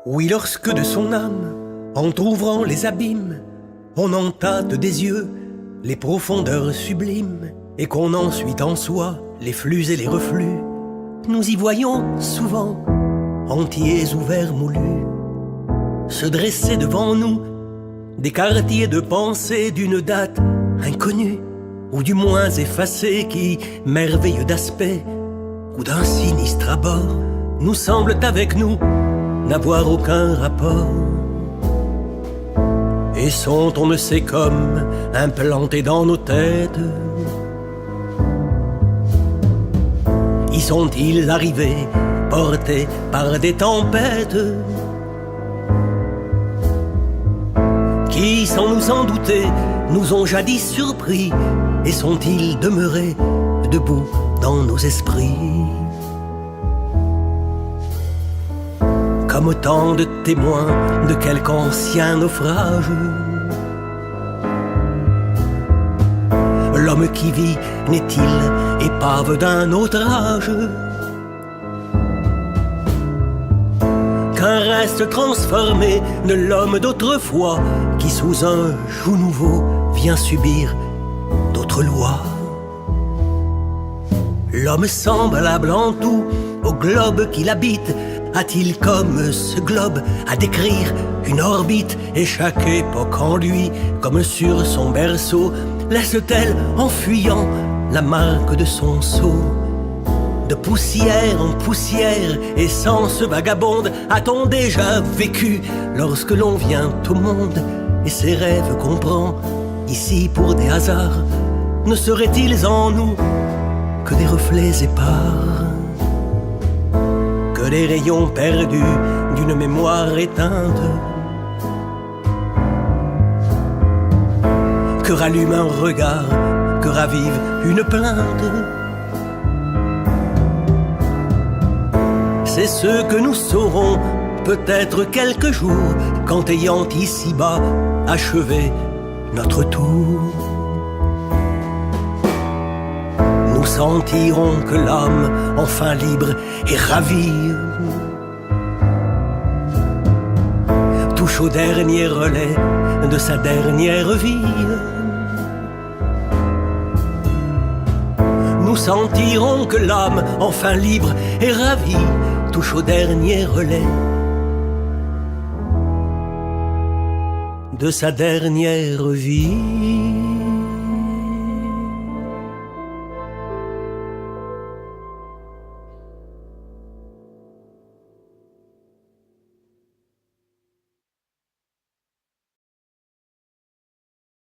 Oui, lorsque de son âme, entr'ouvrant les abîmes, on en tâte des yeux les profondeurs sublimes, et qu'on ensuite en soi les flux et les reflux, nous y voyons souvent, entiers ouverts moulus, se dresser devant nous des quartiers de pensée d'une date inconnue, ou du moins effacée, qui, merveilleux d'aspect, ou d'un sinistre abord, nous semblent avec nous n'avoir aucun rapport, et sont on ne sait comme implantés dans nos têtes. Y sont-ils arrivés, portés par des tempêtes, qui, sans nous en douter, nous ont jadis surpris, et sont-ils demeurés debout dans nos esprits? Comme autant de témoins de quelque ancien naufrage, l'homme qui vit n'est-il épave d'un autre âge, qu'un reste transformé de l'homme d'autrefois, qui sous un joug nouveau vient subir d'autres lois? L'homme semblable en tout au globe qu'il habite, a-t-il comme ce globe à décrire une orbite, et chaque époque en lui, comme sur son berceau, laisse-t-elle en fuyant la marque de son sceau? De poussière en poussière, essence vagabonde, a-t-on déjà vécu lorsque l'on vient au monde, et ses rêves qu'on prend ici pour des hasards, ne seraient-ils en nous que des reflets épars, que des rayons perdus d'une mémoire éteinte, que rallume un regard, que ravive une plainte? C'est ce que nous saurons peut-être quelques jours, quand ayant ici-bas achevé notre tour, nous sentirons que l'âme, enfin libre et ravie, touche au dernier relais de sa dernière vie. Nous sentirons que l'âme, enfin libre et ravie, touche au dernier relais de sa dernière vie.